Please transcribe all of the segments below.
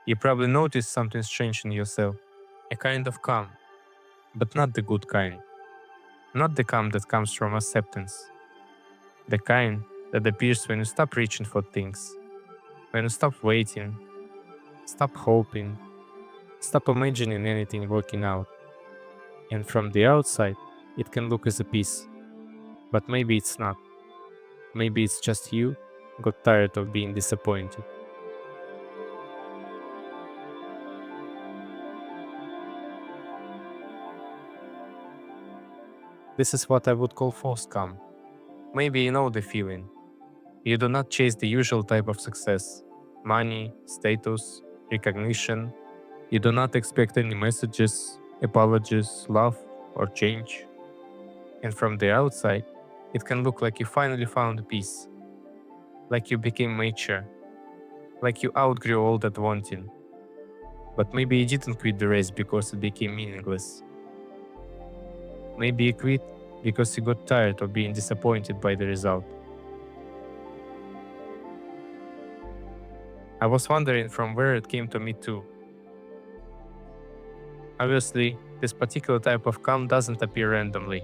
You probably notice something strange in yourself, a kind of calm, but not the good kind. Not the calm that comes from acceptance, the kind that appears when you stop reaching for things, when you stop waiting, stop hoping, stop imagining anything working out. And from the outside, it can look as a peace, but maybe it's not. Maybe it's just you got tired of being disappointed. This is what I would call false calm. Maybe you know the feeling. You do not chase the usual type of success money, status, recognition. You do not expect any messages, apologies, love, or change. And from the outside, it can look like you finally found peace, like you became mature, like you outgrew all that wanting. But maybe you didn't quit the race because it became meaningless. Maybe you quit because you got tired of being disappointed by the result. I was wondering from where it came to me too. Obviously, this particular type of calm doesn't appear randomly.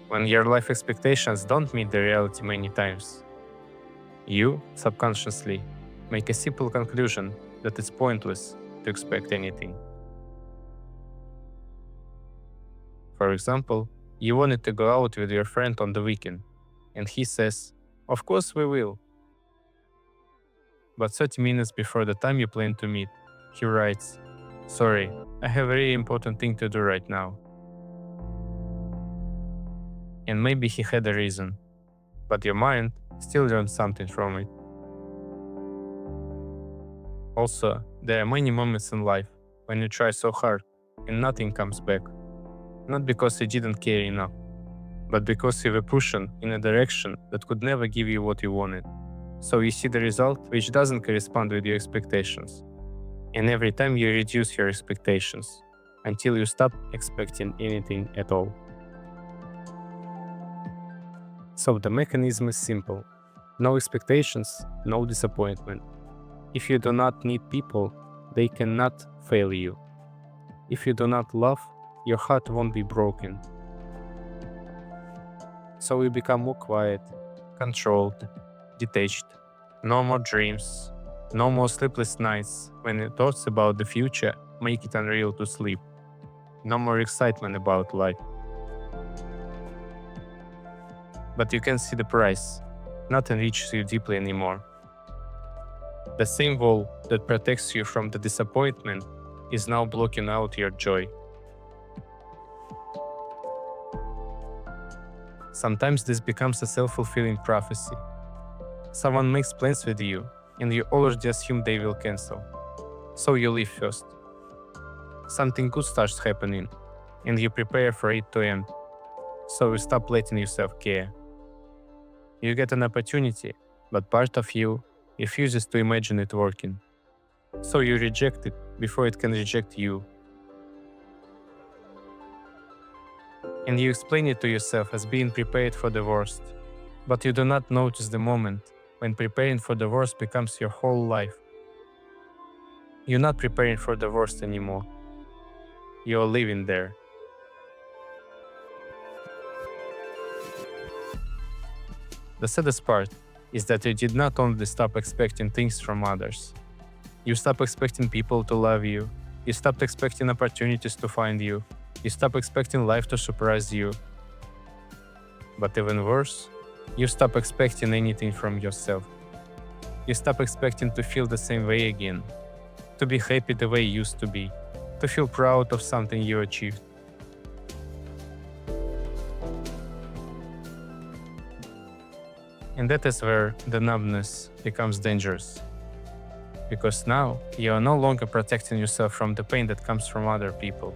When your life expectations don't meet the reality many times, you, subconsciously, make a simple conclusion that it's pointless to expect anything. For example, you wanted to go out with your friend on the weekend, and he says, "Of course we will." But 30 minutes before the time you plan to meet, he writes, "Sorry, I have a really important thing to do right now." And maybe he had a reason, but your mind still learned something from it. Also, there are many moments in life when you try so hard and nothing comes back. Not because you didn't care enough, but because you were pushing in a direction that could never give you what you wanted. So you see the result which doesn't correspond with your expectations. And every time you reduce your expectations until you stop expecting anything at all. So the mechanism is simple. No expectations, no disappointment. If you do not need people, they cannot fail you. If you do not love, your heart won't be broken. So you become more quiet, controlled, detached. No more dreams, no more sleepless nights when the thoughts about the future make it unreal to sleep. No more excitement about life. But you can see the price. Nothing reaches you deeply anymore. The same wall that protects you from the disappointment is now blocking out your joy. Sometimes this becomes a self-fulfilling prophecy. Someone makes plans with you, and you already assume they will cancel. So you leave first. Something good starts happening, and you prepare for it to end. So you stop letting yourself care. You get an opportunity, but part of you refuses to imagine it working. So you reject it before it can reject you. And you explain it to yourself as being prepared for the worst. But you do not notice the moment when preparing for the worst becomes your whole life. You're not preparing for the worst anymore. You're living there. The saddest part is that you did not only stop expecting things from others. You stopped expecting people to love you. You stopped expecting opportunities to find you. You stop expecting life to surprise you. But even worse, you stop expecting anything from yourself. You stop expecting to feel the same way again, to be happy the way you used to be, to feel proud of something you achieved. And that is where the numbness becomes dangerous. Because now you are no longer protecting yourself from the pain that comes from other people.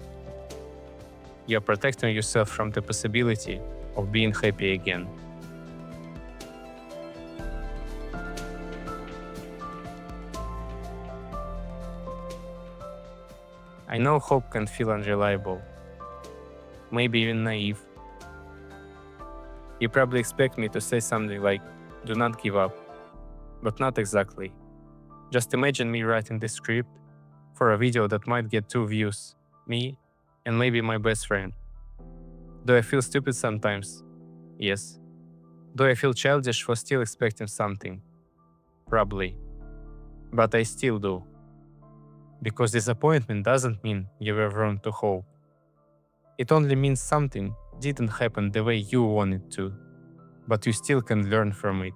You are protecting yourself from the possibility of being happy again. I know hope can feel unreliable, maybe even naive. You probably expect me to say something like, "Do not give up," but not exactly. Just imagine me writing the script for a video that might get 2 views, me, and maybe my best friend. Do I feel stupid sometimes? Yes. Do I feel childish for still expecting something? Probably. But I still do. Because disappointment doesn't mean you were wrong to hope. It only means something didn't happen the way you wanted to, but you still can learn from it.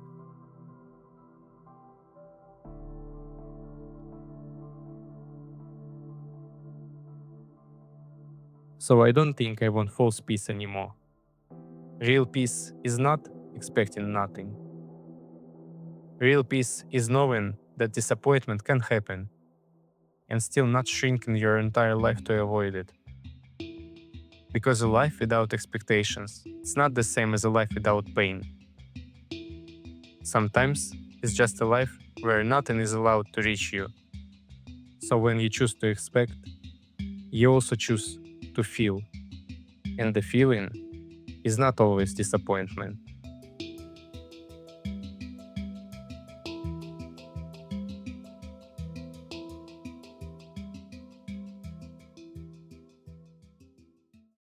So I don't think I want false peace anymore. Real peace is not expecting nothing. Real peace is knowing that disappointment can happen and still not shrinking your entire life to avoid it. Because a life without expectations, it's not the same as a life without pain. Sometimes it's just a life where nothing is allowed to reach you. So when you choose to expect, you also choose to feel. And the feeling is not always disappointment.